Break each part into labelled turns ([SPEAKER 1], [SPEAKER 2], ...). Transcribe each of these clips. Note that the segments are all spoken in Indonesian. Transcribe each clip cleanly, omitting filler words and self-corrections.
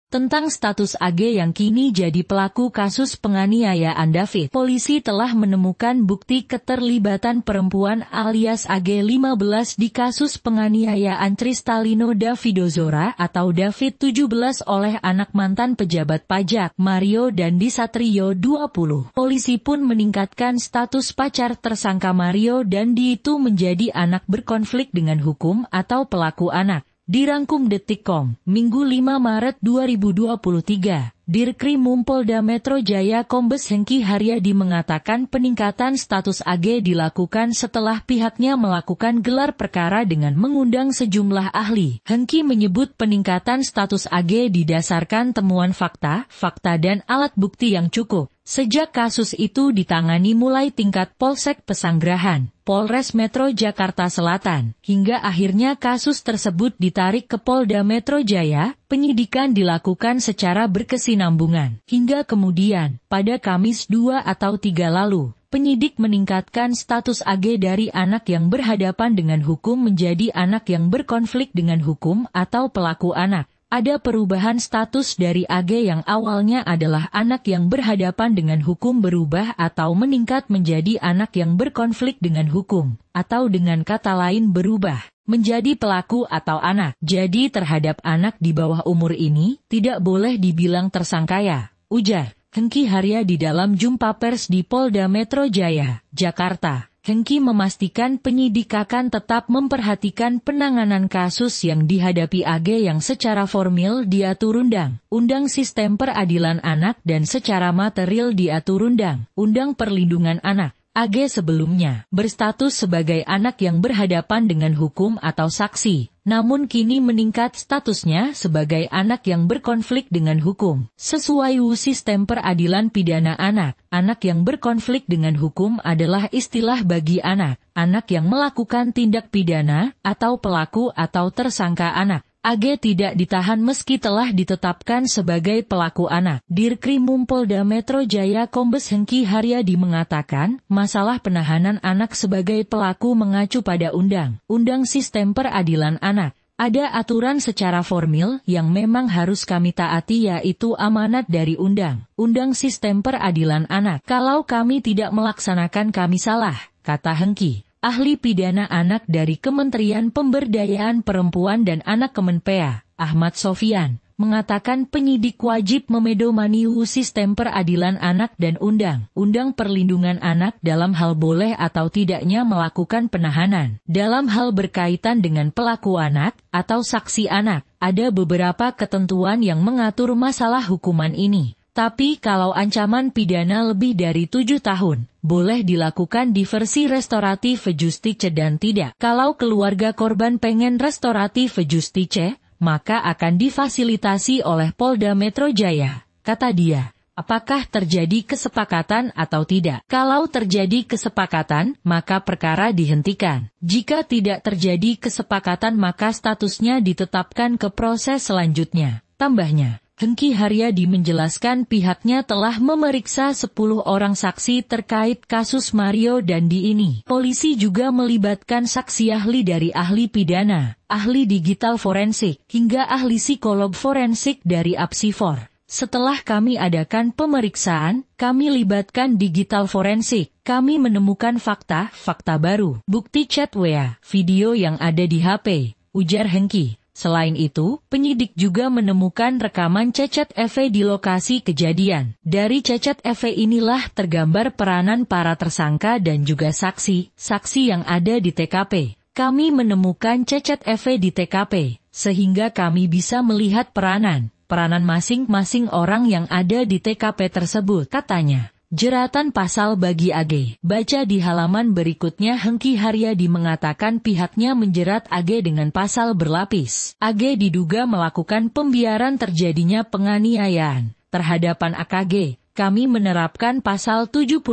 [SPEAKER 1] Tentang status AG yang kini jadi pelaku kasus penganiayaan David. Polisi telah menemukan bukti keterlibatan perempuan alias AG 15 di kasus penganiayaan Tristalino Davidozora atau David 17 oleh anak mantan pejabat pajak Mario Dandi Satrio 20. Polisi pun meningkatkan status pacar tersangka Mario Dandi itu menjadi anak berkonflik dengan hukum atau pelaku anak. Dirangkum Detik.com, Minggu 5 Maret 2023, Dirkrim Polda Metro Jaya Kombes Hengki Haryadi mengatakan peningkatan status AG dilakukan setelah pihaknya melakukan gelar perkara dengan mengundang sejumlah ahli. Hengki menyebut peningkatan status AG didasarkan temuan fakta dan alat bukti yang cukup. Sejak kasus itu ditangani mulai tingkat Polsek Pesanggerahan, Polres Metro Jakarta Selatan, hingga akhirnya kasus tersebut ditarik ke Polda Metro Jaya, penyidikan dilakukan secara berkesinambungan. Hingga kemudian, pada Kamis 2 atau 3 lalu, penyidik meningkatkan status AG dari anak yang berhadapan dengan hukum menjadi anak yang berkonflik dengan hukum atau pelaku anak. Ada perubahan status dari AG yang awalnya adalah anak yang berhadapan dengan hukum berubah atau meningkat menjadi anak yang berkonflik dengan hukum, atau dengan kata lain berubah menjadi pelaku atau anak. Jadi terhadap anak di bawah umur ini, tidak boleh dibilang tersangka ya, ujar Hengki Haryadi dalam jumpa pers di Polda Metro Jaya, Jakarta. Hengki memastikan penyidik akan tetap memperhatikan penanganan kasus yang dihadapi AG yang secara formil diatur Undang Sistem Peradilan Anak dan secara material diatur Undang Perlindungan Anak. AG sebelumnya berstatus sebagai anak yang berhadapan dengan hukum atau saksi, namun kini meningkat statusnya sebagai anak yang berkonflik dengan hukum. Sesuai Sistem Peradilan Pidana Anak, anak yang berkonflik dengan hukum adalah istilah bagi anak yang melakukan tindak pidana atau pelaku atau tersangka anak. AG tidak ditahan meski telah ditetapkan sebagai pelaku anak. Dirkrim Polda Metro Jaya Kombes Hengki Haryadi mengatakan, masalah penahanan anak sebagai pelaku mengacu pada Undang Sistem Peradilan Anak. Ada aturan secara formil yang memang harus kami taati yaitu amanat dari Undang Sistem Peradilan Anak. Kalau kami tidak melaksanakan kami salah, kata Hengki. Ahli pidana anak dari Kementerian Pemberdayaan Perempuan dan Anak Kemenpea, Ahmad Sofyan, mengatakan penyidik wajib memedomani Sistem Peradilan Anak dan Undang Perlindungan Anak dalam hal boleh atau tidaknya melakukan penahanan. Dalam hal berkaitan dengan pelaku anak atau saksi anak, ada beberapa ketentuan yang mengatur masalah hukuman ini. Tapi kalau ancaman pidana lebih dari 7 tahun, boleh dilakukan diversi restoratif justice dan tidak. Kalau keluarga korban pengen restoratif justice, maka akan difasilitasi oleh Polda Metro Jaya, kata dia. Apakah terjadi kesepakatan atau tidak? Kalau terjadi kesepakatan, maka perkara dihentikan. Jika tidak terjadi kesepakatan maka statusnya ditetapkan ke proses selanjutnya, tambahnya. Hengki Haryadi menjelaskan pihaknya telah memeriksa 10 orang saksi terkait kasus Mario Dandi ini. Polisi juga melibatkan saksi ahli dari ahli pidana, ahli digital forensik, hingga ahli psikolog forensik dari Apsifor. Setelah kami adakan pemeriksaan, kami libatkan digital forensik. Kami menemukan fakta baru, bukti chat WA, video yang ada di HP, ujar Hengki. Selain itu, penyidik juga menemukan rekaman Cecet EV di lokasi kejadian. Dari Cecet EV inilah tergambar peranan para tersangka dan juga saksi yang ada di TKP. Kami menemukan Cecet EV di TKP, sehingga kami bisa melihat peranan masing-masing orang yang ada di TKP tersebut, katanya. Jeratan pasal bagi AG. Baca di halaman berikutnya. Hengki Haryadi mengatakan pihaknya menjerat AG dengan pasal berlapis. AG diduga melakukan pembiaran terjadinya penganiayaan terhadap anak AG. kami menerapkan pasal 76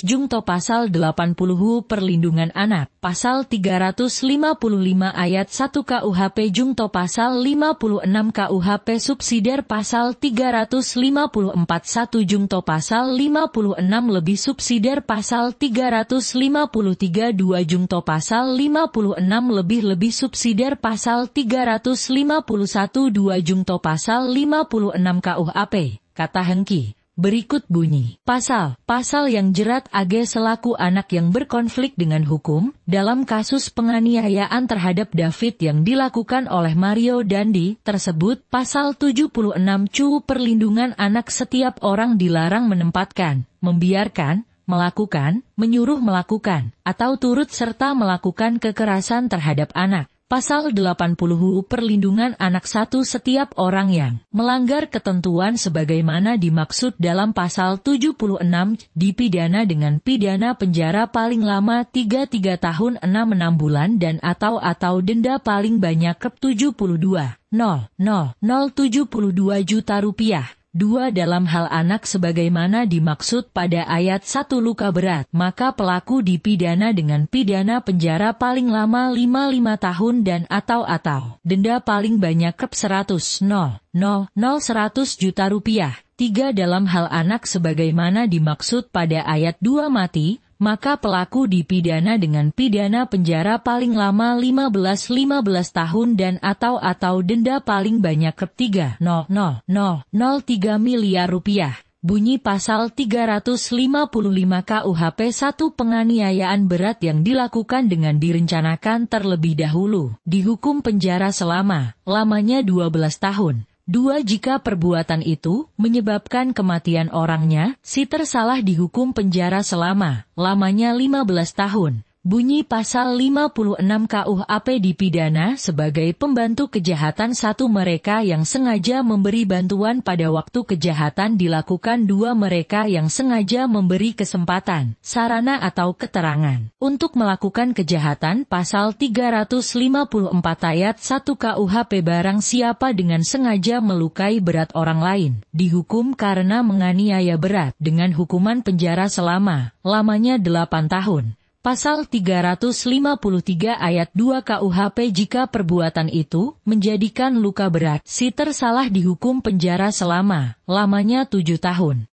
[SPEAKER 1] jungto pasal 80 Perlindungan Anak, pasal 355 ayat 1 KUHP jungto pasal 56 KUHP subsidiar pasal 354 1 jungto pasal 56 lebih subsidiar pasal 353 2 jungto pasal 56 lebih subsidiar pasal 351 2 jungto pasal 56 KUHP. Kata Hengki. Berikut bunyi, pasal yang jerat AG selaku anak yang berkonflik dengan hukum, dalam kasus penganiayaan terhadap David yang dilakukan oleh Mario Dandi, tersebut, pasal 76 CU Perlindungan Anak setiap orang dilarang menempatkan, membiarkan, melakukan, menyuruh melakukan, atau turut serta melakukan kekerasan terhadap anak. Pasal 80 Perlindungan Anak 1 setiap orang yang melanggar ketentuan sebagaimana dimaksud dalam pasal 76 dipidana dengan pidana penjara paling lama 3 tahun 6 bulan dan atau denda paling banyak Rp72.072 juta rupiah. 2. Dalam hal anak sebagaimana dimaksud pada ayat 1 luka berat, maka pelaku dipidana dengan pidana penjara paling lama 5 tahun dan atau denda paling banyak Rp100.000 juta rupiah. 3. Dalam hal anak sebagaimana dimaksud pada ayat 2 mati, maka pelaku dipidana dengan pidana penjara paling lama 15 tahun dan atau denda paling banyak Rp3.003 miliar rupiah. Bunyi pasal 355 KUHP 1 penganiayaan berat yang dilakukan dengan direncanakan terlebih dahulu, dihukum penjara lamanya 12 tahun. 2. Jika perbuatan itu menyebabkan kematian orangnya, si tersalah dihukum penjara lamanya 15 tahun. Bunyi pasal 56 KUHP dipidana sebagai pembantu kejahatan 1 mereka yang sengaja memberi bantuan pada waktu kejahatan dilakukan 2 mereka yang sengaja memberi kesempatan, sarana atau keterangan untuk melakukan kejahatan pasal 354 ayat 1 KUHP barang siapa dengan sengaja melukai berat orang lain, dihukum karena menganiaya berat dengan hukuman penjara lamanya 8 tahun. Pasal 353 ayat 2 KUHP jika perbuatan itu menjadikan luka berat, si tersalah dihukum penjara lamanya 7 tahun.